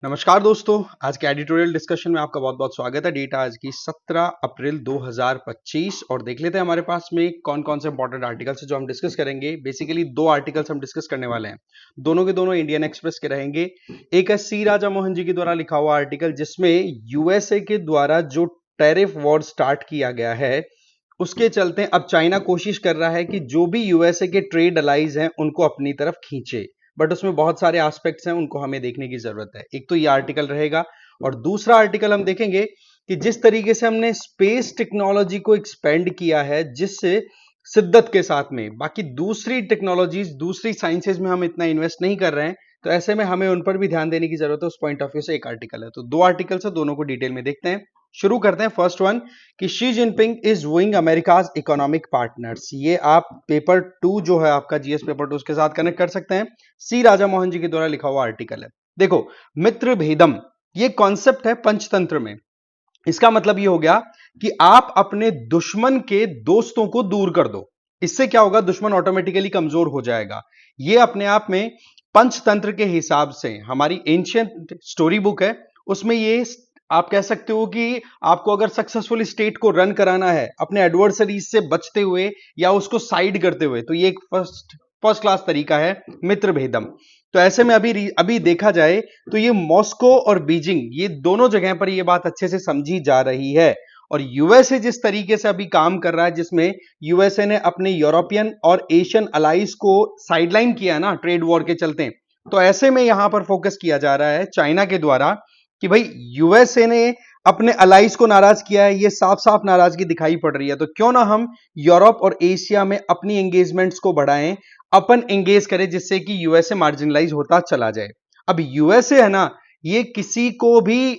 नमस्कार दोस्तों, आज के एडिटोरियल डिस्कशन में आपका बहुत बहुत स्वागत है। डेट आज की 17 अप्रैल 2025 और देख लेते हैं हमारे पास में कौन कौन से इंपॉर्टेंट आर्टिकल्स है जो हम डिस्कस करेंगे। बेसिकली दो आर्टिकल्स हम डिस्कस करने वाले हैं, दोनों के दोनों इंडियन एक्सप्रेस के रहेंगे। एक है सी राजा मोहन जी के द्वारा लिखा हुआ आर्टिकल जिसमें यूएसए के द्वारा जो टैरिफ वॉर स्टार्ट किया गया है उसके चलते अब चाइना कोशिश कर रहा है कि जो भी यूएसए के ट्रेड अलाइज हैं उनको अपनी तरफ खींचे, बट उसमें बहुत सारे एस्पेक्ट्स हैं, उनको हमें देखने की जरूरत है। एक तो ये आर्टिकल रहेगा और दूसरा आर्टिकल हम देखेंगे कि जिस तरीके से हमने स्पेस टेक्नोलॉजी को एक्सपेंड किया है, जिससे शिद्दत के साथ में बाकी दूसरी टेक्नोलॉजीज दूसरी साइंसेज में हम इतना इन्वेस्ट नहीं कर रहे हैं, तो ऐसे में हमें उन पर भी ध्यान देने की जरूरत है। उस पॉइंट ऑफ व्यू से एक आर्टिकल है, तो दो आर्टिकल्स है, दोनों को डिटेल में देखते हैं। शुरू करते हैं फर्स्ट वन कि Xi Jinping is wooing America's economic partners. ये आप पेपर 2 जो है आपका जीएस पेपर 2 उसके साथ कनेक्ट कर सकते हैं। सी राजा मोहन जी के द्वारा लिखा हुआ आर्टिकल है। देखो, मित्र भेदम ये कॉन्सेप्ट है पंचतंत्र में। इसका मतलब ये हो गया कि आप अपने दुश्मन के दोस्तों को दूर कर दो। इससे क्या होगा, दुश्मन ऑटोमेटिकली कमजोर हो जाएगा। ये अपने आप में पंचतंत्र के हिसाब से हमारी एंशियंट स्टोरी बुक है, उसमें ये आप कह सकते हो कि आपको अगर सक्सेसफुल स्टेट को रन कराना है अपने एडवर्सरीज से बचते हुए या उसको साइड करते हुए, तो ये एक फर्स्ट क्लास तरीका है मित्र भेदम। तो ऐसे में अभी देखा जाए तो ये मॉस्को और बीजिंग ये दोनों जगह पर ये बात अच्छे से समझी जा रही है। और यूएसए जिस तरीके से अभी काम कर रहा है, जिसमें यूएसए ने अपने यूरोपियन और एशियन अलाइज को साइडलाइन किया ना ट्रेड वॉर के चलते, तो ऐसे में यहां पर फोकस किया जा रहा है चाइना के द्वारा कि भाई यूएसए ने अपने अलाइज को नाराज किया है। ये साफ साफ नाराजगी दिखाई पड़ रही है, तो क्यों ना हम यूरोप और एशिया में अपनी एंगेजमेंट्स को बढ़ाएं, अपन एंगेज करें, जिससे कि यूएसए मार्जिनलाइज होता चला जाए। अब यूएसए है ना, ये किसी को भी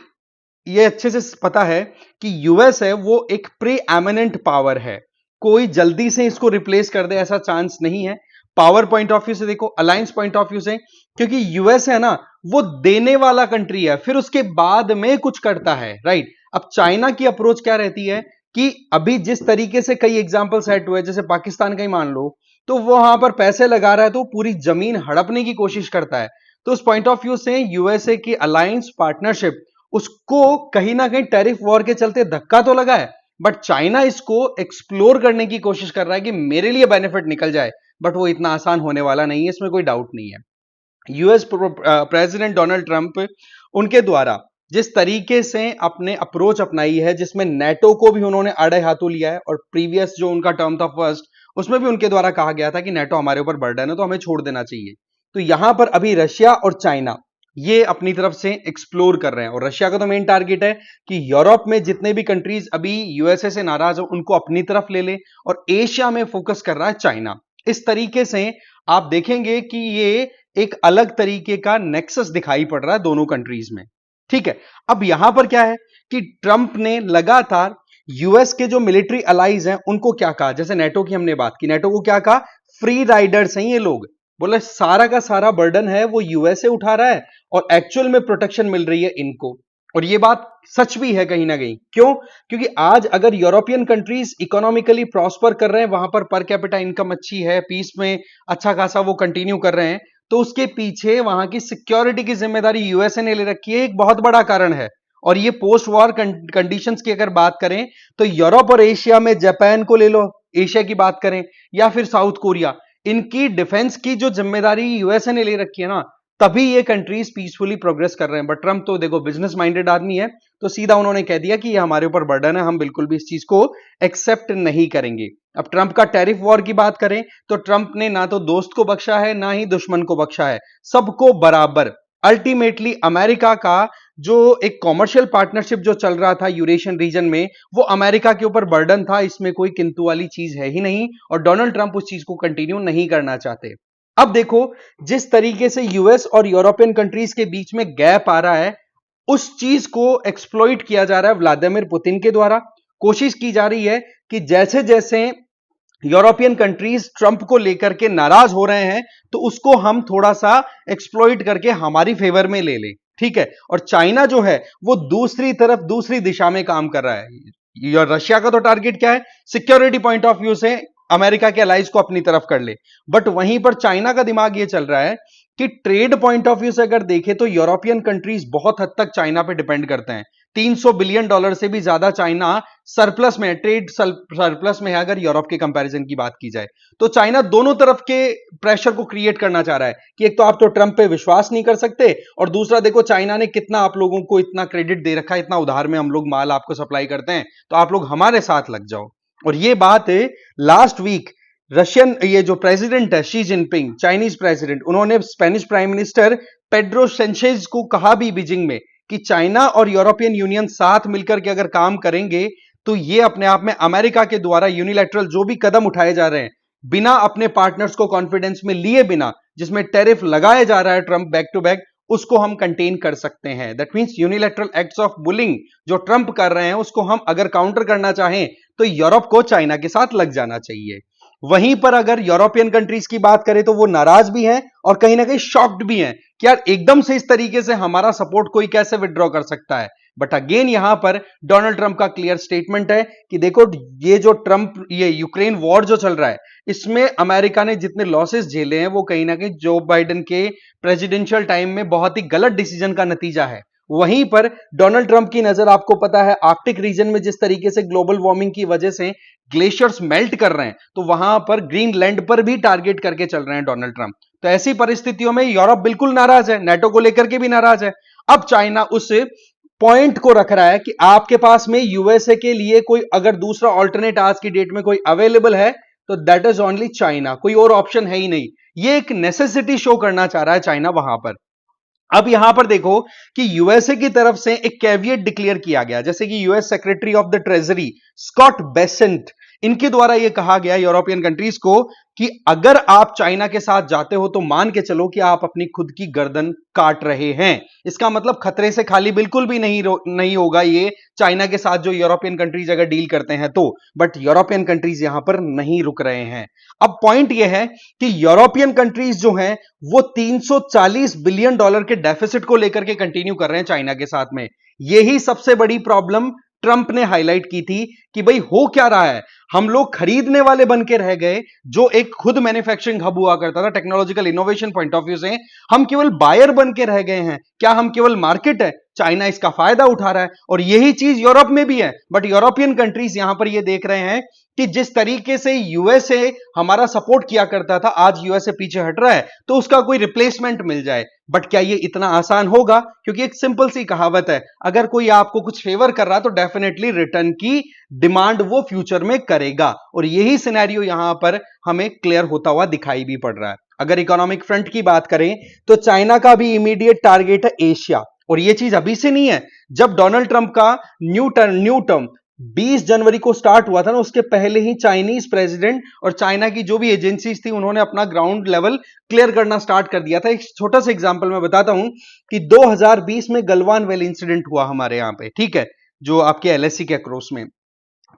ये अच्छे से पता है कि यूएस है वो एक प्री एमिनेंट पावर है, कोई जल्दी से इसको रिप्लेस कर दे ऐसा चांस नहीं है। पावर पॉइंट ऑफ व्यू से देखो, अलायंस पॉइंट ऑफ व्यू से, क्योंकि यूएस है ना वो देने वाला कंट्री है, फिर उसके बाद में कुछ करता है, राइट। अब चाइना की अप्रोच क्या रहती है कि अभी जिस तरीके से कई एग्जांपल सेट हुए, जैसे पाकिस्तान का ही मान लो, तो वो वहां पर पैसे लगा रहा है तो पूरी जमीन हड़पने की कोशिश करता है। तो उस पॉइंट ऑफ व्यू से यूएसए की अलायंस पार्टनरशिप उसको कहीं ना कहीं टैरिफ वॉर के चलते धक्का तो लगा है, बट चाइना इसको एक्सप्लोर करने की कोशिश कर रहा है कि मेरे लिए बेनिफिट निकल जाए, बट वो इतना आसान होने वाला नहीं है, इसमें कोई डाउट नहीं है। यूएस प्रेसिडेंट डोनाल्ड ट्रंप उनके द्वारा जिस तरीके से अपने अप्रोच अपनाई है, जिसमें नेटो को भी उन्होंने आड़े हाथों लिया है, और प्रीवियस जो उनका टर्म था फर्स्ट, उसमें भी उनके द्वारा कहा गया था कि नेटो हमारे ऊपर बर्डन है तो हमें छोड़ देना चाहिए। तो यहां पर अभी रशिया और चाइना ये अपनी तरफ से एक्सप्लोर कर रहे हैं, और रशिया का तो मेन टारगेट है कि यूरोप में जितने भी कंट्रीज अभी यूएसए से नाराज हो उनको अपनी तरफ ले ले, और एशिया में फोकस कर रहा है चाइना। इस तरीके से आप देखेंगे कि ये एक अलग तरीके का नेक्सस दिखाई पड़ रहा है दोनों कंट्रीज में, ठीक है। अब यहां पर क्या है कि ट्रंप ने लगातार यूएस के जो मिलिट्री अलाइज हैं उनको क्या कहा, जैसे नेटो की हमने बात की, नेटो को क्या कहा, फ्री राइडर्स हैं ये लोग, बोले सारा का सारा बर्डन है वो यूएसए उठा रहा है और एक्चुअल में प्रोटेक्शन मिल रही है इनको। और ये बात सच भी है कहीं ना कहीं, क्यों, क्योंकि आज अगर यूरोपियन कंट्रीज इकोनॉमिकली प्रॉस्पर कर रहे हैं, वहां पर कैपिटा इनकम अच्छी है, पीस में अच्छा खासा वो कंटिन्यू कर रहे हैं, तो उसके पीछे वहां की सिक्योरिटी की जिम्मेदारी यूएसए ने ले रखी है, एक बहुत बड़ा कारण है। और ये पोस्ट वॉर कंडीशंस की अगर बात करें तो यूरोप और एशिया में जापान को ले लो, एशिया की बात करें, या फिर साउथ कोरिया, इनकी डिफेंस की जो जिम्मेदारी यूएसए ने ले रखी है ना, तभी ये कंट्रीज पीसफुली प्रोग्रेस कर रहे हैं। बट ट्रंप तो देखो बिजनेस माइंडेड आदमी है, तो सीधा उन्होंने कह दिया कि ये हमारे ऊपर बर्डन है, हम बिल्कुल भी इस चीज को एक्सेप्ट नहीं करेंगे। अब ट्रंप का टैरिफ वॉर की बात करें तो ट्रंप ने ना तो दोस्त को बख्शा है ना ही दुश्मन को बख्शा है, सबको बराबर। अल्टीमेटली अमेरिका का जो एक कॉमर्शियल पार्टनरशिप जो चल रहा था यूरेशियन रीजन में, वो अमेरिका के ऊपर बर्डन था, इसमें कोई किंतु वाली चीज है ही नहीं, और डोनाल्ड ट्रंप उस चीज को कंटिन्यू नहीं करना चाहते। अब देखो जिस तरीके से यूएस और यूरोपियन कंट्रीज के बीच में गैप आ रहा है, उस चीज को एक्सप्लॉइट किया जा रहा है व्लादिमीर पुतिन के द्वारा। कोशिश की जा रही है कि जैसे जैसे यूरोपियन कंट्रीज ट्रंप को लेकर के नाराज हो रहे हैं, तो उसको हम थोड़ा सा एक्सप्लॉइट करके हमारी फेवर में ले लें, ठीक है। और चाइना जो है वो दूसरी तरफ दूसरी दिशा में काम कर रहा है। रशिया का तो टारगेट क्या है, सिक्योरिटी पॉइंट ऑफ व्यू से अमेरिका के अलाइज को अपनी तरफ कर ले, बट वहीं पर चाइना का दिमाग ये चल रहा है कि ट्रेड पॉइंट ऑफ व्यू से अगर देखें तो यूरोपियन कंट्रीज बहुत हद तक चाइना पे डिपेंड करते हैं। $300 बिलियन से भी ज्यादा चाइना सरप्लस में, ट्रेड सरप्लस में है अगर यूरोप के कंपैरिजन की बात की जाए। तो चाइना दोनों तरफ के प्रेशर को क्रिएट करना चाह रहा है कि एक तो आप तो ट्रंप पे विश्वास नहीं कर सकते, और दूसरा देखो चाइना ने कितना आप लोगों को इतना क्रेडिट दे रखा है, इतना उधार में हम लोग माल आपको सप्लाई करते हैं, तो आप लोग हमारे साथ लग जाओ। और ये बात लास्ट वीक रशियन ये जो प्रेसिडेंट है शी जिनपिंग, चाइनीज प्रेसिडेंट, उन्होंने Spanish prime minister Pedro Sanchez को कहा भी बीजिंग में कि चाइना और यूरोपियन यूनियन साथ मिलकर के अगर काम करेंगे तो ये अपने आप में अमेरिका के द्वारा यूनिलैटरल जो भी कदम उठाए जा रहे हैं बिना अपने पार्टनर्स को कॉन्फिडेंस में लिए बिना, जिसमें टैरिफ लगाया जा रहा है ट्रंप बैक टू बैक, उसको हम कंटेन कर सकते हैं। That means unilateral acts of bullying जो ट्रंप कर रहे हैं उसको हम अगर काउंटर करना चाहें तो यूरोप को चाइना के साथ लग जाना चाहिए। वहीं पर अगर यूरोपियन कंट्रीज की बात करें तो वो नाराज भी हैं और कहीं ना कहीं शॉक्ड भी हैं कि यार एकदम से इस तरीके से हमारा सपोर्ट कोई कैसे विड्रॉ कर सकता है। बट अगेन यहां पर डोनाल्ड ट्रंप का क्लियर स्टेटमेंट है कि देखो ये जो ट्रंप ये यूक्रेन वॉर जो चल रहा है इसमें अमेरिका ने जितने लॉसेस झेले हैं वो कहीं ना कहीं जो बाइडेन के प्रेसिडेंशियल टाइम में बहुत ही गलत डिसीजन का नतीजा है। वहीं पर डोनाल्ड ट्रंप की नजर आपको पता है आर्कटिक रीजन में जिस तरीके से ग्लोबल वार्मिंग की वजह से ग्लेशियर्स मेल्ट कर रहे हैं, तो वहां पर ग्रीनलैंड पर भी टारगेट करके चल रहे हैं डोनाल्ड ट्रंप। तो ऐसी परिस्थितियों में यूरोप बिल्कुल नाराज है, नेटो को लेकर के भी नाराज है। अब चाइना उस पॉइंट को रख रहा है कि आपके पास में यूएसए के लिए कोई अगर दूसरा ऑल्टरनेट आज की डेट में कोई अवेलेबल है तो दैट इज ओनली चाइना, कोई और ऑप्शन है ही नहीं। ये एक नेसेसिटी शो करना चाह रहा है चाइना वहां पर। अब यहां पर देखो कि यूएसए की तरफ से एक कैविएट डिक्लेयर किया गया, जैसे कि US secretary of the treasury Scott Bessent, इनके द्वारा यह कहा गया यूरोपियन कंट्रीज को कि अगर आप चाइना के साथ जाते हो तो मान के चलो कि आप अपनी खुद की गर्दन काट रहे हैं। इसका मतलब खतरे से खाली बिल्कुल भी नहीं होगा ये चाइना के साथ जो यूरोपियन कंट्रीज अगर डील करते हैं तो। बट यूरोपियन कंट्रीज यहां पर नहीं रुक रहे हैं। अब पॉइंट यह है कि यूरोपियन कंट्रीज जो हैं वो $340 बिलियन के डेफिसिट को लेकर के कंटिन्यू कर रहे हैं चाइना के साथ में। यही सबसे बड़ी प्रॉब्लम ट्रंप ने हाईलाइट की थी कि भाई हो क्या रहा है, हम लोग खरीदने वाले बन के रह गए, जो एक खुद मैन्युफैक्चरिंग हब हुआ करता था technological innovation point of view से, हम केवल बायर बन के रह गए हैं। क्या हम केवल मार्केट है? चाइना इसका फायदा उठा रहा है और यही चीज यूरोप में भी है। बट यूरोपियन कंट्रीज यहां पर यह देख रहे हैं कि जिस तरीके से यूएसए हमारा सपोर्ट किया करता था आज यूएसए पीछे हट रहा है, तो उसका कोई रिप्लेसमेंट मिल जाए। बट क्या ये इतना आसान होगा? क्योंकि एक सिंपल सी कहावत है, अगर कोई आपको कुछ फेवर कर रहा है तो डेफिनेटली रिटर्न की डिमांड वो फ्यूचर में करेगा। और यही सिनेरियो यहां पर हमें क्लियर होता हुआ दिखाई भी पड़ रहा है। अगर इकोनॉमिक फ्रंट की बात करें तो चाइना का भी इमीडिएट टारगेट है एशिया, और यह चीज अभी से नहीं है। जब डोनाल्ड ट्रंप का न्यू टर्म 20 जनवरी को स्टार्ट हुआ था ना, उसके पहले ही चाइनीज प्रेसिडेंट और चाइना की जो भी एजेंसीज थी उन्होंने अपना ग्राउंड लेवल क्लियर करना स्टार्ट कर दिया था। एक छोटा सा एग्जांपल मैं बताता हूं कि 2020 में गलवान वैली इंसिडेंट हुआ हमारे यहां पे, ठीक है, जो आपके एलएसी के अक्रॉस में।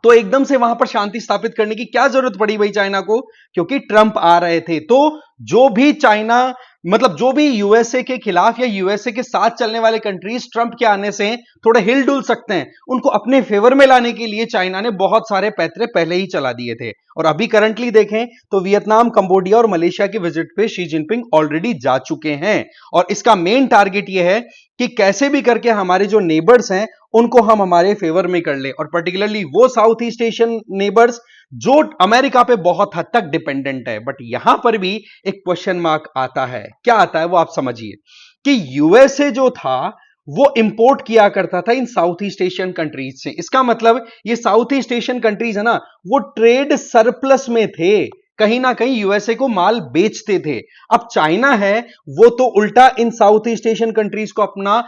तो एकदम से वहां पर शांति स्थापित करने की क्या जरूरत पड़ी भाई चाइना को? क्योंकि ट्रंप आ रहे थे। तो जो भी चाइना मतलब जो भी यूएसए के खिलाफ या यूएसए के साथ चलने वाले कंट्रीज ट्रंप के आने से थोड़े हिल डुल सकते हैं, उनको अपने फेवर में लाने के लिए चाइना ने बहुत सारे पैतरे पहले ही चला दिए थे। और अभी करंटली देखें तो वियतनाम, कंबोडिया और मलेशिया के विजिट पे शी जिनपिंग ऑलरेडी जा चुके हैं। और इसका मेन टारगेट यह है कि कैसे भी करके हमारे जो नेबर्स हैं उनको हम हमारे फेवर में कर ले, और पर्टिकुलरली वो साउथ ईस्ट एशियन नेबर्स जो अमेरिका पे बहुत हद तक डिपेंडेंट है। बट यहां पर भी एक क्वेश्चन मार्क आता है। क्या आता है वो आप समझिए कि यूएसए जो था वो इंपोर्ट किया करता था इन साउथ ईस्ट एशियन कंट्रीज से। इसका मतलब ये साउथ ईस्ट एशियन कंट्रीज है ना, वो ट्रेड सरप्लस में थे, कहीं ना कहीं यूएसए को माल बेचते थे। अब चाइना है वो तो उल्टा इन साउथ ईस्ट एशियन कंट्रीज को अपना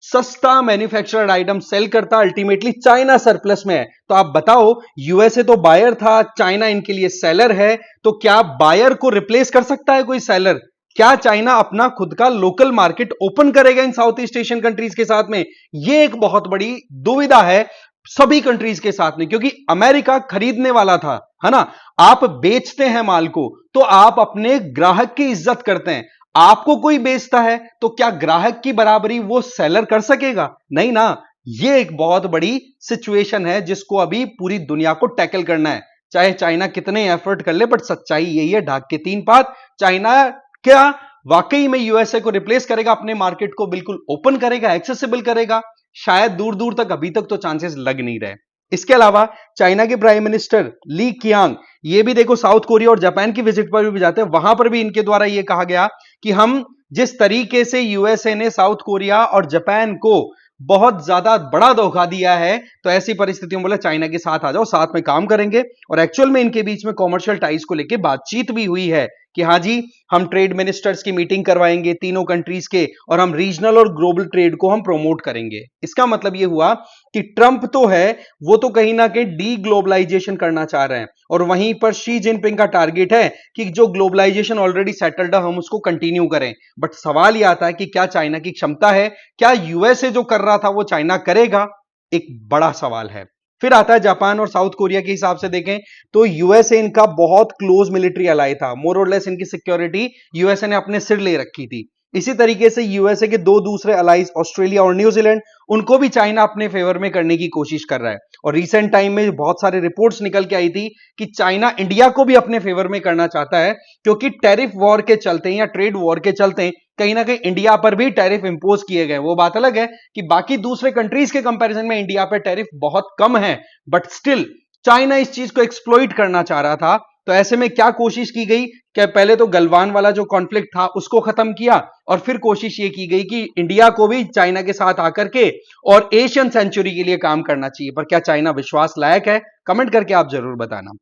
सस्ता मैन्युफैक्चर्ड आइटम सेल करता, अल्टीमेटली चाइना सरप्लस में है। तो आप बताओ, यूएसए तो बायर था, चाइना इनके लिए सेलर है, तो क्या बायर को रिप्लेस कर सकता है कोई सेलर? क्या चाइना अपना खुद का लोकल मार्केट ओपन करेगा इन साउथ ईस्ट एशियन कंट्रीज के साथ में? यह एक बहुत बड़ी दुविधा है सभी कंट्रीज के साथ में, क्योंकि अमेरिका खरीदने वाला था, है ना। आप बेचते हैं माल को तो आप अपने ग्राहक की इज्जत करते हैं। आपको कोई बेचता है तो क्या ग्राहक की बराबरी वो सेलर कर सकेगा? नहीं ना। ये एक बहुत बड़ी सिचुएशन है जिसको अभी पूरी दुनिया को टैकल करना है, चाहे चाइना कितने एफर्ट कर ले। बट सच्चाई यही है, ढाक के तीन पात। चाइना क्या वाकई में यूएसए को रिप्लेस करेगा, अपने मार्केट को बिल्कुल ओपन करेगा, एक्सेसिबल करेगा? शायद दूर दूर तक अभी तक तो चांसेस लग नहीं रहे। इसके अलावा चाइना के प्राइम मिनिस्टर ली कियांग ये भी देखो साउथ कोरिया और जापान की विजिट पर भी जाते हैं, वहां पर भी इनके द्वारा यह कहा गया कि हम जिस तरीके से यूएसए ने साउथ कोरिया और जापान को बहुत ज्यादा बड़ा धोखा दिया है, तो ऐसी परिस्थितियों में बोले चाइना के साथ आ जाओ, साथ में काम करेंगे। और एक्चुअल में इनके बीच में कॉमर्शियल टाइज को लेकर बातचीत भी हुई है कि हाँ जी, हम ट्रेड मिनिस्टर्स की मीटिंग करवाएंगे तीनों कंट्रीज के, और हम रीजनल और ग्लोबल ट्रेड को हम प्रमोट करेंगे। इसका मतलब यह हुआ कि ट्रंप तो है, वो तो कहीं ना कहीं डी ग्लोबलाइजेशन करना चाह रहे हैं, और वहीं पर शी जिनपिंग का टारगेट है कि जो ग्लोबलाइजेशन ऑलरेडी सेटल्ड है हम उसको कंटिन्यू करें। बट सवाल यह आता है कि क्या चाइना की क्षमता है, क्या यूएसए जो कर रहा था वो चाइना करेगा? एक बड़ा सवाल है। फिर आता है जापान और साउथ कोरिया के हिसाब से देखें तो यूएसए इनका बहुत क्लोज मिलिट्री अलाई था, मोर और लेस इनकी सिक्योरिटी यूएसए ने अपने सिर ले रखी थी। इसी तरीके से यूएसए के दो दूसरे अलाइज ऑस्ट्रेलिया और न्यूजीलैंड, उनको भी चाइना अपने फेवर में करने की कोशिश कर रहा है। और रिसेंट टाइम में बहुत सारे रिपोर्ट्स निकल के आई थी कि चाइना इंडिया को भी अपने फेवर में करना चाहता है, क्योंकि टैरिफ वॉर के चलते या ट्रेड वॉर के चलते कहीं ना कहीं इंडिया पर भी टैरिफ इंपोज किए गए। वो बात अलग है कि बाकी दूसरे कंट्रीज के कंपैरिजन में इंडिया पर टैरिफ बहुत कम है, बट स्टिल चाइना इस चीज को एक्सप्लॉइट करना चाह रहा था। तो ऐसे में क्या कोशिश की गई कि पहले तो गलवान वाला जो कॉन्फ्लिक्ट था उसको खत्म किया, और फिर कोशिश ये की गई कि इंडिया को भी चाइना के साथ आकर के और एशियन सेंचुरी के लिए काम करना चाहिए। पर क्या चाइना विश्वास लायक है? कमेंट करके आप जरूर बताना।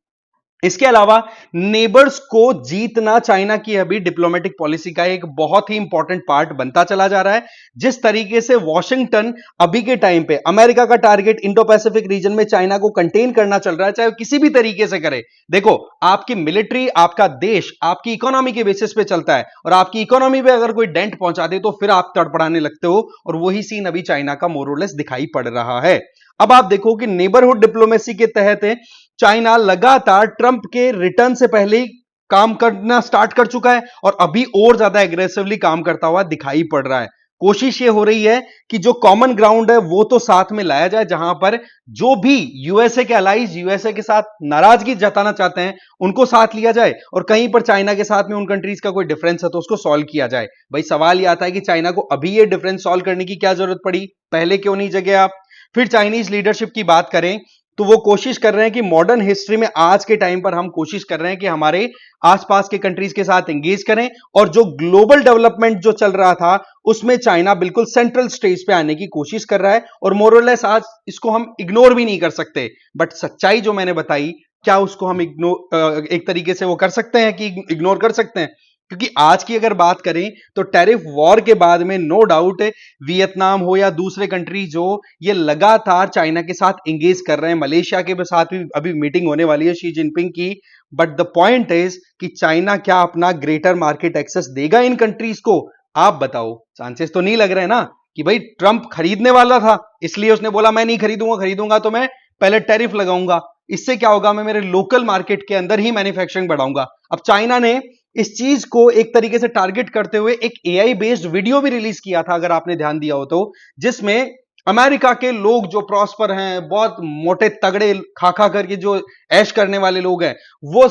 इसके अलावा नेबर्स को जीतना चाइना की अभी डिप्लोमेटिक पॉलिसी का एक बहुत ही इंपॉर्टेंट पार्ट बनता चला जा रहा है। जिस तरीके से वॉशिंगटन अभी के टाइम पे अमेरिका का टारगेट इंडो पैसिफिक रीजन में चाइना को कंटेन करना चल रहा है, चाहे किसी भी तरीके से करे। देखो, आपकी मिलिट्री, आपका देश आपकी इकोनॉमी के बेसिस पे चलता है, और आपकी इकोनॉमी पे अगर कोई डेंट पहुंचा दे तो फिर आप तड़पड़ाने लगते हो, और वही सीन अभी चाइना का मोर और लेस दिखाई पड़ रहा है। अब आप देखो कि नेबरहुड डिप्लोमेसी के तहत चाइना लगातार ट्रंप के रिटर्न से पहले ही काम करना स्टार्ट कर चुका है, और अभी और ज्यादा एग्रेसिवली काम करता हुआ दिखाई पड़ रहा है। कोशिश ये हो रही है कि जो कॉमन ग्राउंड है वो तो साथ में लाया जाए, जहां पर जो भी यूएसए के अलाइज यूएसए के साथ नाराजगी जताना चाहते हैं उनको साथ लिया जाए, और कहीं पर चाइना के साथ में उन कंट्रीज का कोई डिफरेंस है तो उसको सॉल्व किया जाए। भाई सवाल ये आता है कि चाइना को अभी ये डिफरेंस सॉल्व करने की क्या जरूरत पड़ी, पहले क्यों नहीं जगे आप? फिर चाइनीज लीडरशिप की बात करें तो वो कोशिश कर रहे हैं कि मॉडर्न हिस्ट्री में आज के टाइम पर हम कोशिश कर रहे हैं कि हमारे आसपास के कंट्रीज के साथ एंगेज करें, और जो ग्लोबल डेवलपमेंट जो चल रहा था उसमें चाइना बिल्कुल सेंट्रल स्टेज पे आने की कोशिश कर रहा है, और मोर और लेस आज इसको हम इग्नोर भी नहीं कर सकते। बट सच्चाई जो मैंने बताई, क्या उसको हम इग्नोर एक तरीके से वो कर सकते हैं कि इग्नोर कर सकते हैं? क्योंकि आज की अगर बात करें तो टैरिफ वॉर के बाद में नो डाउट वियतनाम हो या दूसरे कंट्री जो ये लगातार चाइना के साथ एंगेज कर रहे हैं, मलेशिया के साथ भी अभी मीटिंग होने वाली है शी जिनपिंग की। बट द पॉइंट इज कि चाइना क्या अपना ग्रेटर मार्केट एक्सेस देगा इन कंट्रीज को? आप बताओ। चांसेस तो नहीं लग रहे ना कि भाई ट्रंप खरीदने वाला था इसलिए उसने बोला मैं नहीं खरीदूंगा, खरीदूंगा तो मैं पहले टैरिफ लगाऊंगा, इससे क्या होगा मैं मेरे लोकल मार्केट के अंदर ही मैन्युफैक्चरिंग बढ़ाऊंगा। अब चाइना ने इस चीज को एक तरीके से टारगेट करते हुए एक एआई बेस्ड वीडियो भी रिलीज किया था, अगर आपने ध्यान दिया हो तो, जिसमें अमेरिका के लोग जो प्रॉस्पर हैं, बहुत मोटे तगड़े खा खा करके जो ऐश करने वाले लोग हैं, वो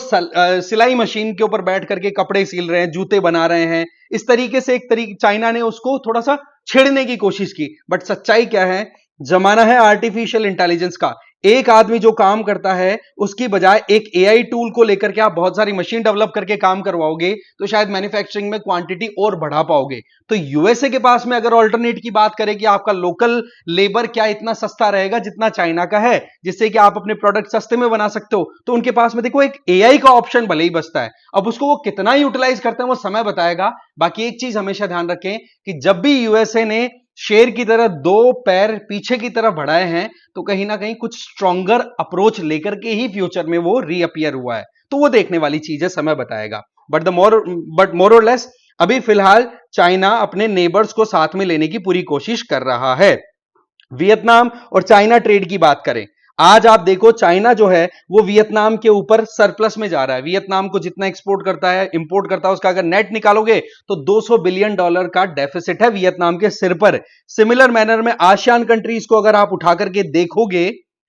सिलाई मशीन के ऊपर बैठ करके कपड़े सिल रहे हैं, जूते बना रहे हैं। इस तरीके से एक तरीके चाइना ने उसको थोड़ा सा छेड़ने की कोशिश की। बट सच्चाई क्या है? जमाना है आर्टिफिशियल इंटेलिजेंस का। एक आदमी जो काम करता है उसकी बजाय एक एआई टूल को लेकर के आप बहुत सारी मशीन डेवलप करके काम करवाओगे तो शायद मैन्युफैक्चरिंग में क्वांटिटी और बढ़ा पाओगे। तो यूएसए के पास में अगर ऑल्टरनेट की बात करें कि आपका लोकल लेबर क्या इतना सस्ता रहेगा जितना चाइना का है, जिससे कि आप अपने प्रोडक्ट सस्ते में बना सकते हो, तो उनके पास में देखो एक एआई का ऑप्शन भले ही बचता है। अब उसको वो कितना यूटिलाइज करते हैं वो समय बताएगा। बाकी एक चीज हमेशा ध्यान रखें कि जब भी यूएसए ने शेर की तरह दो पैर पीछे की तरफ बढ़ाए हैं तो कहीं ना कहीं कुछ स्ट्रॉन्गर अप्रोच लेकर के ही फ्यूचर में वो रीअपियर हुआ है। तो वो देखने वाली चीज है, समय बताएगा। बट मोर और लेस अभी फिलहाल चाइना अपने नेबर्स को साथ में लेने की पूरी कोशिश कर रहा है। वियतनाम और चाइना ट्रेड की बात करें, आज आप देखो चाइना जो है वो वियतनाम के ऊपर सरप्लस में जा रहा है। वियतनाम को जितना एक्सपोर्ट करता है इंपोर्ट करता है उसका अगर नेट निकालोगे तो $200 बिलियन का डेफिसिट है वियतनाम के सिर पर। सिमिलर मैनर में आसियान कंट्रीज को अगर आप उठा करके देखोगे,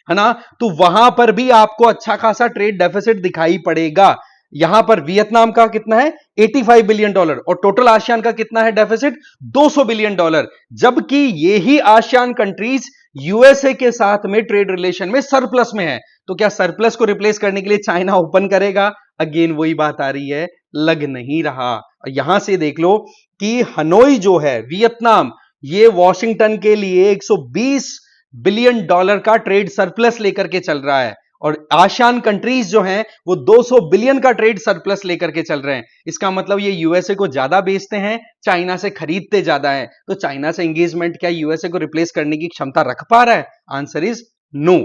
है ना, तो वहां पर भी आपको अच्छा खासा ट्रेड डेफिसिट दिखाई पड़ेगा। यहां पर वियतनाम का कितना है, $85 बिलियन, और टोटल आसियान का कितना है डेफिसिट, $200 बिलियन, जबकि ये ही आसियान कंट्रीज यूएसए के साथ में ट्रेड रिलेशन में सरप्लस में है। तो क्या सरप्लस को रिप्लेस करने के लिए चाइना ओपन करेगा? अगेन वही बात आ रही है, लग नहीं रहा। यहां से देख लो कि हनोई जो है वियतनाम, ये वॉशिंगटन के लिए $120 बिलियन का ट्रेड सरप्लस लेकर के चल रहा है, और आसियान कंट्रीज जो हैं वो 200 बिलियन का ट्रेड सरप्लस लेकर के चल रहे हैं। इसका मतलब ये यूएसए को ज्यादा बेचते हैं, चाइना से खरीदते ज्यादा है। तो चाइना से एंगेजमेंट क्या यूएसए को रिप्लेस करने की क्षमता रख पा रहा है? Answer is no.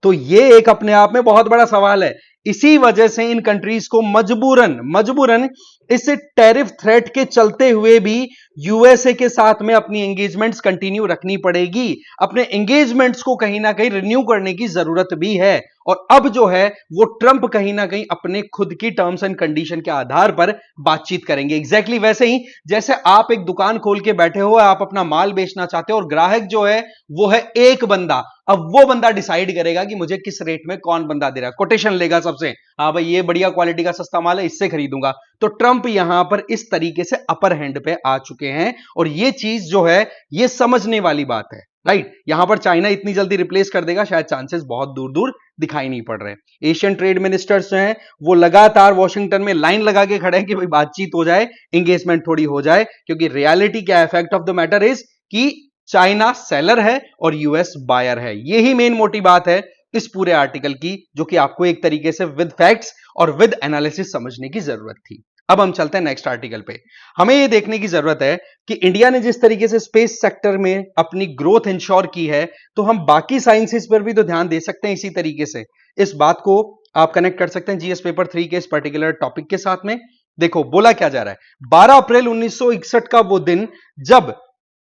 तो ये एक अपने आप में बहुत बड़ा सवाल है। इसी वजह से इन कंट्रीज को मजबूरन मजबूरन इस टैरिफ थ्रेट के चलते हुए भी यूएसए के साथ में अपनी एंगेजमेंट्स कंटिन्यू रखनी पड़ेगी। अपने एंगेजमेंट्स को कहीं ना कहीं रिन्यू करने की जरूरत भी है। और अब जो है वो ट्रंप कहीं ना कहीं अपने खुद की टर्म्स एंड कंडीशन के आधार पर बातचीत करेंगे। एग्जैक्टली वैसे ही जैसे आप एक दुकान खोल के बैठे हो, आप अपना माल बेचना चाहते हो, और ग्राहक जो है वो है एक बंदा। अब वो बंदा डिसाइड करेगा कि मुझे किस रेट में कौन बंदा दे रहा है, कोटेशन लेगा सबसे, हाँ भाई ये बढ़िया क्वालिटी का सस्ता माल है, इससे खरीदूंगा। तो ट्रंप यहां पर इस तरीके से अपर हैंड पे आ चुके हैं, और ये चीज जो है ये समझने वाली बात है, राइट। यहां पर चाइना इतनी जल्दी रिप्लेस कर देगा, शायद चांसेस बहुत दूर दूर दिखाई नहीं पड़ रहे। एशियन ट्रेड मिनिस्टर्स जो हैं वो लगातार वॉशिंगटन में लाइन लगा के खड़े हैं कि भाई बातचीत हो जाए, एंगेजमेंट थोड़ी हो जाए, क्योंकि रियलिटी क्या है, fact of the matter is कि चाइना सेलर है और यूएस बायर है। यही मेन मोटी बात है इस पूरे आर्टिकल की, जो कि आपको एक तरीके से विद फैक्ट्स और विद एनालिसिस समझने की जरूरत थी। अब हम चलते हैं नेक्स्ट आर्टिकल पे। हमें यह देखने की जरूरत है कि इंडिया ने जिस तरीके से स्पेस सेक्टर में अपनी ग्रोथ इंश्योर की है, तो हम बाकी साइंसेस पर भी तो ध्यान दे सकते हैं इसी तरीके से। इस बात को आप कनेक्ट कर सकते हैं जीएस पेपर 3 के इस पर्टिकुलर टॉपिक के साथ में। देखो बोला क्या जा रहा है, 12 अप्रैल 1961 का वो दिन जब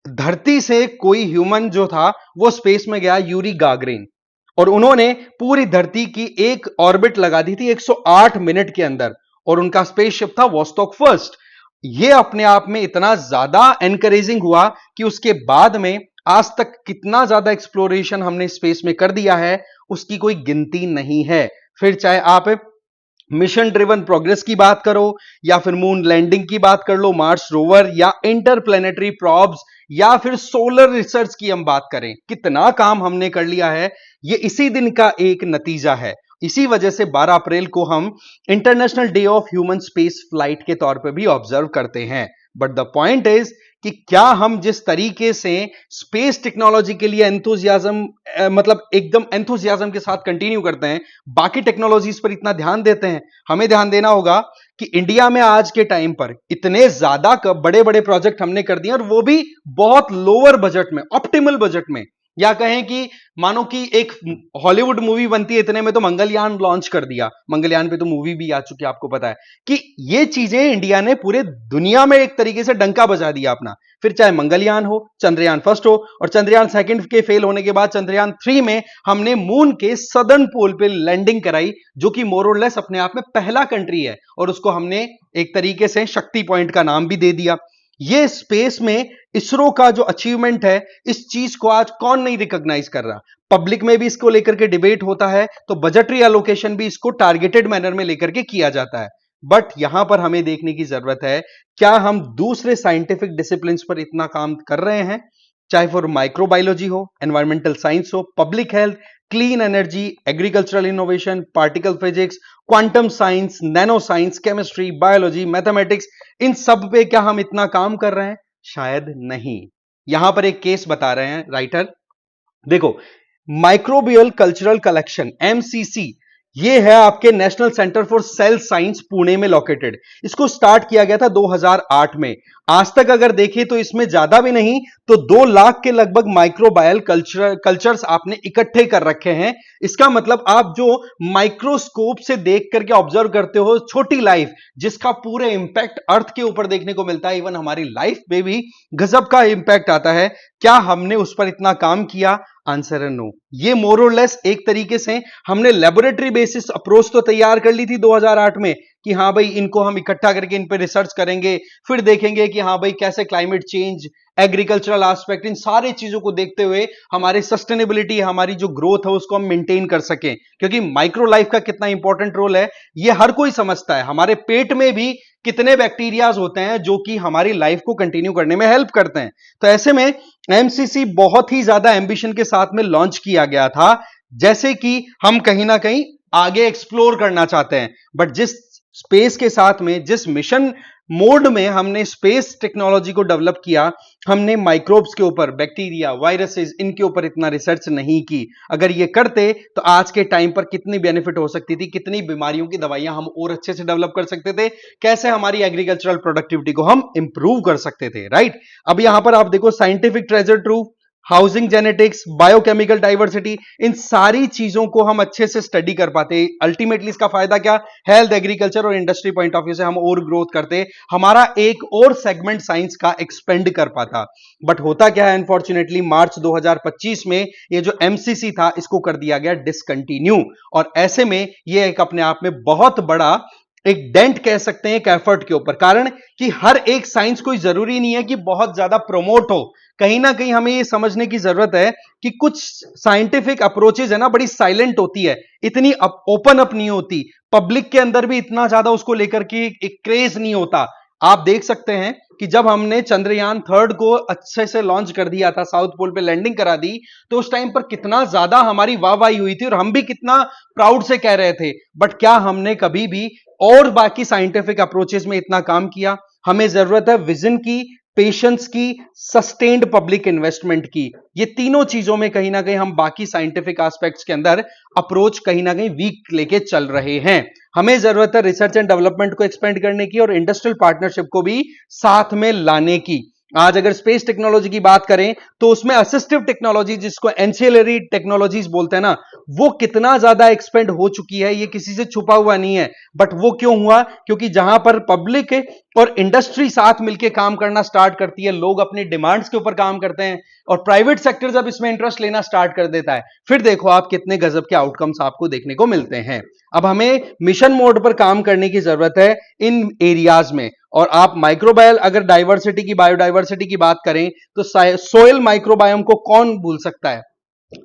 धरती से कोई ह्यूमन जो था वो स्पेस में गया, यूरी गागरिन, और उन्होंने पूरी धरती की एक ऑर्बिट लगा दी थी 108 मिनट के अंदर, और उनका स्पेसशिप था वोस्टॉक फर्स्ट। ये अपने आप में इतना ज्यादा एनकरेजिंग हुआ कि उसके बाद में आज तक कितना ज्यादा एक्सप्लोरेशन हमने स्पेस में कर दिया है उसकी कोई गिनती नहीं है। फिर चाहे आप मिशन ड्रिवन प्रोग्रेस की बात करो, या फिर मून लैंडिंग की बात कर लो, मार्स रोवर, या इंटरप्लेनेटरी प्रॉब्स, या फिर सोलर रिसर्च की हम बात करें, कितना काम हमने कर लिया है, ये इसी दिन का एक नतीजा है। इसी वजह से 12 अप्रैल को हम international day of human space flight के तौर पे भी ऑब्जर्व करते हैं। बट द पॉइंट इज कि क्या हम जिस तरीके से स्पेस टेक्नोलॉजी के लिए एंथुसियाज्म, मतलब एकदम एंथुसियाज्म के साथ कंटिन्यू करते हैं, बाकी टेक्नोलॉजीज पर इतना ध्यान देते हैं, हमें ध्यान देना होगा कि इंडिया में आज के टाइम पर इतने ज्यादा बड़े बड़े प्रोजेक्ट हमने कर दिए, और वो भी बहुत लोअर बजट में, ऑप्टिमल बजट में। या कहें कि मानो कि एक हॉलीवुड मूवी बनती है इतने में तो मंगलयान लॉन्च कर दिया, मंगलयान पे तो मूवी भी आ चुकी है, आपको पता है कि ये चीजें इंडिया ने पूरे दुनिया में एक तरीके से डंका बजा दिया अपना। फिर चाहे मंगलयान हो, चंद्रयान फर्स्ट हो, और चंद्रयान सेकंड के फेल होने के बाद चंद्रयान 3 में हमने मून के सदर्न पोल पे लैंडिंग कराई, जो कि मोर और लेस अपने आप में पहला कंट्री है, और उसको हमने एक तरीके से शक्ति पॉइंट का नाम भी दे दिया। ये स्पेस में इसरो का जो अचीवमेंट है, इस चीज को आज कौन नहीं रिकॉग्नाइज कर रहा। पब्लिक में भी इसको लेकर के डिबेट होता है, तो बजटरी एलोकेशन भी इसको टारगेटेड मैनर में लेकर के किया जाता है। बट यहां पर हमें देखने की जरूरत है, क्या हम दूसरे साइंटिफिक डिसिप्लिन पर इतना काम कर रहे हैं, चाहे फिर माइक्रोबायोलॉजी हो, एनवायरमेंटल साइंस हो, public health, clean energy, agricultural innovation, particle physics, quantum science, nano science, chemistry, biology, mathematics, इन सब पे क्या हम इतना काम कर रहे हैं? शायद नहीं। यहां पर एक केस बता रहे हैं राइटर, देखो, माइक्रोबियल कल्चरल कलेक्शन एमसीसी, ये है आपके national centre for sale science Pune में लोकेटेड। इसको स्टार्ट किया गया था 2008 में। आज तक अगर देखें तो इसमें ज्यादा भी नहीं तो 2 लाख के लगभग माइक्रोबायल कल्चर्स आपने इकट्ठे कर रखे हैं। इसका मतलब आप जो माइक्रोस्कोप से देख करके ऑब्जर्व करते हो छोटी लाइफ, जिसका पूरे इंपैक्ट अर्थ के ऊपर देखने को मिलता है, इवन हमारी लाइफ में भी गजब का इंपैक्ट आता है, क्या हमने उस पर इतना काम किया? आंसर है नो। ये मोर और लेस एक तरीके से हमने लेबोरेटरी बेसिस अप्रोच तो तैयार कर ली थी 2008 में, कि हाँ भाई इनको हम इकट्ठा करके इन पे रिसर्च करेंगे, फिर देखेंगे कि हाँ भाई कैसे क्लाइमेट चेंज, एग्रीकल्चरल एस्पेक्ट, इन सारे चीजों को देखते हुए हमारी सस्टेनेबिलिटी, हमारी जो ग्रोथ है उसको हम मेंटेन कर सकें। क्योंकि माइक्रो लाइफ का कितना इंपॉर्टेंट रोल है ये हर कोई समझता है। हमारे पेट में भी कितने बैक्टीरियाज होते हैं जो कि हमारी लाइफ को कंटिन्यू करने में हेल्प करते हैं। तो ऐसे में एमसीसी बहुत ही ज्यादा एंबिशन के साथ में लॉन्च किया गया था, जैसे कि हम कहीं ना कहीं आगे एक्सप्लोर करना चाहते हैं। बट जिस स्पेस के साथ में, जिस मिशन मोड में हमने स्पेस टेक्नोलॉजी को डेवलप किया, हमने माइक्रोब्स के ऊपर, बैक्टीरिया, वायरसेस, इनके ऊपर इतना रिसर्च नहीं की। अगर ये करते तो आज के टाइम पर कितनी बेनिफिट हो सकती थी, कितनी बीमारियों की दवाइयां हम और अच्छे से डेवलप कर सकते थे, कैसे हमारी एग्रीकल्चरल प्रोडक्टिविटी को हम इंप्रूव कर सकते थे, राइट। अब यहां पर आप देखो scientific treasure trove, housing genetics, biochemical diversity, इन सारी चीजों को हम अच्छे से स्टडी कर पाते। अल्टीमेटली इसका फायदा क्या, हेल्थ, एग्रीकल्चर और इंडस्ट्री पॉइंट ऑफ व्यू से हम और ग्रोथ करते, हमारा एक और सेगमेंट साइंस का एक्सपेंड कर पाता। बट होता क्या है, अनफॉर्चुनेटली मार्च 2025 में ये जो एमसीसी था इसको कर दिया गया डिसकंटिन्यू। और ऐसे में ये एक अपने आप में बहुत बड़ा एक डेंट कह सकते हैं एक एफर्ट के ऊपर। कारण कि हर एक साइंस कोई जरूरी नहीं है कि बहुत ज्यादा प्रमोट हो। कहीं ना कहीं हमें ये समझने की जरूरत है कि कुछ साइंटिफिक अप्रोचेज है ना, बड़ी साइलेंट होती है, इतनी ओपन अप नहीं होती, पब्लिक के अंदर भी इतना ज्यादा उसको लेकर के एक क्रेज नहीं होता। आप देख सकते हैं कि जब हमने चंद्रयान 3 को अच्छे से लॉन्च कर दिया था, साउथ पोल पे लैंडिंग करा दी, तो उस टाइम पर कितना ज्यादा हमारी वाहवाही हुई थी और हम भी कितना प्राउड से कह रहे थे। बट क्या हमने कभी भी और बाकी साइंटिफिक अप्रोचेस में इतना काम किया? हमें जरूरत है विजन की, पेशेंस की, सस्टेन्ड पब्लिक इन्वेस्टमेंट की। ये तीनों चीजों में कहीं ना कहीं हम बाकी साइंटिफिक एस्पेक्ट्स के अंदर अप्रोच कहीं ना कहीं वीक लेके चल रहे हैं। हमें जरूरत है रिसर्च एंड डेवलपमेंट को एक्सपेंड करने की और इंडस्ट्रियल पार्टनरशिप को भी साथ में लाने की। आज अगर स्पेस टेक्नोलॉजी की बात करें तो उसमें असिस्टिव टेक्नोलॉजी, जिसको एंसिलरी टेक्नोलॉजीज बोलते हैं ना, वो कितना ज्यादा एक्सपेंड हो चुकी है ये किसी से छुपा हुआ नहीं है। बट वो क्यों हुआ? क्योंकि जहां पर पब्लिक और इंडस्ट्री साथ मिलकर काम करना स्टार्ट करती है, लोग अपनी डिमांड्स के ऊपर काम करते हैं और प्राइवेट सेक्टर जब इसमें इंटरेस्ट लेना स्टार्ट कर देता है, फिर देखो आप कितने गजब के आउटकम्स आपको देखने को मिलते हैं। अब हमें मिशन मोड पर काम करने की जरूरत है इन एरियाज में। और आप माइक्रोबायल, अगर डाइवर्सिटी की, बायोडाइवर्सिटी की बात करें तो सोयल माइक्रोबायोम को कौन भूल सकता है?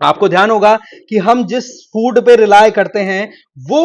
आपको ध्यान होगा कि हम जिस फूड पे रिलाय करते हैं वो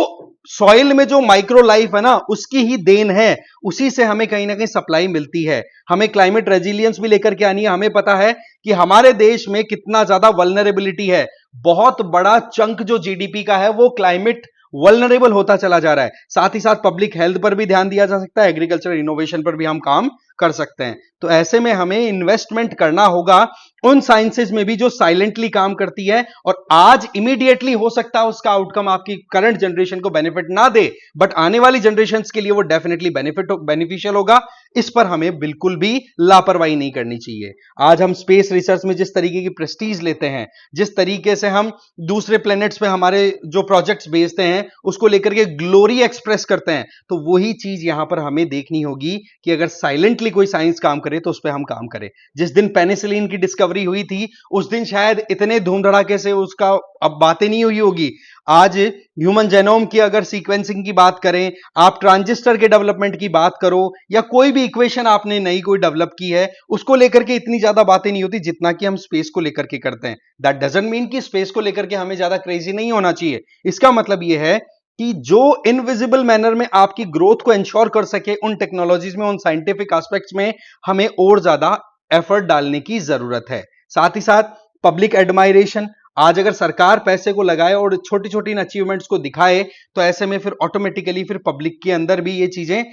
सॉइल में जो माइक्रो लाइफ है ना, उसकी ही देन है, उसी से हमें कहीं ना कहीं सप्लाई मिलती है। हमें क्लाइमेट रेजिलियंस भी लेकर के आनी है। हमें पता है कि हमारे देश में कितना ज्यादा वल्नरेबिलिटी है, बहुत बड़ा चंक जो जीडीपी का है वो क्लाइमेट वल्नरेबल होता चला जा रहा है। साथ ही साथ पब्लिक हेल्थ पर भी ध्यान दिया जा सकता है, एग्रीकल्चर इनोवेशन पर भी हम काम कर सकते हैं। तो ऐसे में हमें इन्वेस्टमेंट करना होगा उन साइंसेज में भी जो साइलेंटली काम करती है, और आज इमीडिएटली हो सकता है उसका आउटकम आपकी करंट जनरेशन को बेनिफिट ना दे, बट आने वाली जनरेशंस के लिए वो डेफिनेटली बेनिफिशियल होगा। इस पर हमें बिल्कुल भी लापरवाही नहीं करनी चाहिए। आज हम स्पेस रिसर्च में जिस तरीके की प्रेस्टीज लेते हैं, जिस तरीके से हम दूसरे प्लैनेट्स पे हमारे जो प्रोजेक्ट्स भेजते हैं उसको लेकर के ग्लोरी एक्सप्रेस करते हैं, तो वही चीज यहां पर हमें देखनी होगी कि अगर साइलेंटली कोई साइंस काम करे तो उस पर हम काम करें। जिस दिन पेनिसिलिन की डिस्कवरी हुई थी उस दिन शायद इतने धूम धड़ाके से उसका अब बातें नहीं हुई होगी। आज ह्यूमन जेनोम की अगर सीक्वेंसिंग की बात करें, आप ट्रांजिस्टर के डेवलपमेंट की बात करो, या कोई भी इक्वेशन आपने नई कोई डेवलप की है, उसको लेकर के इतनी ज्यादा बातें नहीं होती जितना कि हम स्पेस को लेकर के करते हैं। दैट डजंट मीन कि स्पेस को लेकर के हमें ज्यादा क्रेजी नहीं होना चाहिए। इसका मतलब यह है कि जो इनविजिबल मैनर में आपकी ग्रोथ को इंश्योर कर सके, उन टेक्नोलॉजीज में, उन साइंटिफिक एस्पेक्ट्स में हमें और ज्यादा एफर्ट डालने की जरूरत है। साथ ही साथ पब्लिक एडमायरेशन, आज अगर सरकार पैसे को लगाए और छोटी छोटी इन अचीवमेंट्स को दिखाए, तो ऐसे में फिर ऑटोमेटिकली फिर पब्लिक के अंदर भी ये चीजें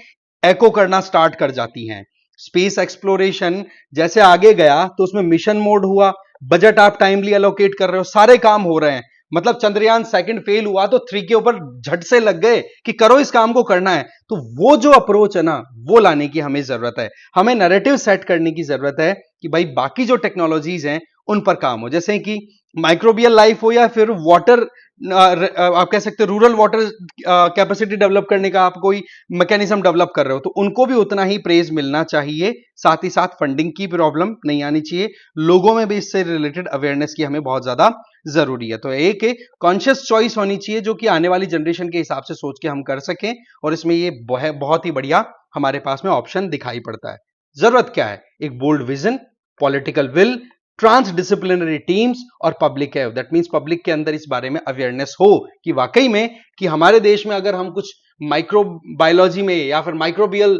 एको करना स्टार्ट कर जाती हैं। स्पेस एक्सप्लोरेशन जैसे आगे गया तो उसमें मिशन मोड हुआ, बजट आप टाइमली एलोकेट कर रहे हो, सारे काम हो रहे हैं। मतलब चंद्रयान 2 फेल हुआ तो 3 के ऊपर झट से लग गए कि करो, इस काम को करना है। तो वो जो अप्रोच है ना, वो लाने की हमें जरूरत है। हमें नैरेटिव सेट करने की जरूरत है कि भाई बाकी जो टेक्नोलॉजीज हैं उन पर काम हो। जैसे कि माइक्रोबियल लाइफ हो या फिर वाटर, आप कह सकते हो रूरल वाटर कैपेसिटी डेवलप करने का आप कोई मैकेनिज्म डेवलप कर रहे हो, तो उनको भी उतना ही प्रेज मिलना चाहिए। साथ ही साथ फंडिंग की प्रॉब्लम नहीं आनी चाहिए, लोगों में भी इससे रिलेटेड अवेयरनेस की हमें बहुत ज्यादा जरूरी है। तो एक कॉन्शियस चॉइस होनी चाहिए जो कि आने वाली जनरेशन के हिसाब से सोच के हम कर सकें, और इसमें ये बहुत ही बढ़िया हमारे पास में ऑप्शन दिखाई पड़ता है। जरूरत क्या है? एक bold vision, political will, transdisciplinary teams और पब्लिक है। दैट मींस पब्लिक के अंदर इस बारे में अवेयरनेस हो कि वाकई में कि हमारे देश में अगर हम कुछ माइक्रोबायोलॉजी में या फिर माइक्रोबियल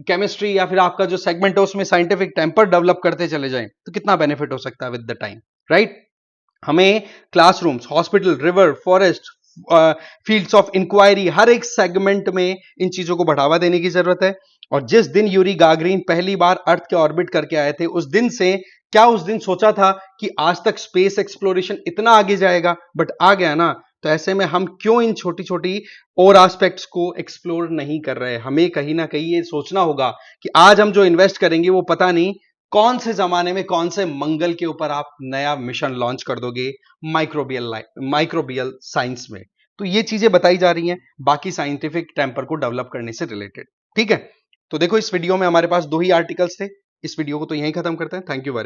केमिस्ट्री या फिर आपका जो सेगमेंट है उसमें साइंटिफिक टेम्पर डेवलप करते चले जाएं तो कितना बेनिफिट हो सकता है विद द टाइम, राइट? हमें classrooms, hospital, river, forest, fields of inquiry, हर एक सेगमेंट में इन चीजों को बढ़ावा देने की जरूरत है। और जिस दिन यूरी गागरिन पहली बार अर्थ के ऑर्बिट करके आए थे, उस दिन से क्या उस दिन सोचा था कि आज तक स्पेस एक्सप्लोरेशन इतना आगे जाएगा? बट आ गया ना। तो ऐसे में हम क्यों इन छोटी छोटी और एस्पेक्ट्स को एक्सप्लोर नहीं कर रहे? हमें कहीं ना कहीं ये सोचना होगा कि आज हम जो इन्वेस्ट करेंगे वो पता नहीं कौन से जमाने में कौन से मंगल के ऊपर आप नया मिशन लॉन्च कर दोगे माइक्रोबियल साइंस में। तो ये चीजें बताई जा रही हैं बाकी साइंटिफिक टेम्पर को डेवलप करने से रिलेटेड, ठीक है? तो देखो, इस वीडियो में हमारे पास दो ही आर्टिकल्स थे। इस वीडियो को तो यहीं खत्म करते हैं। Thank you very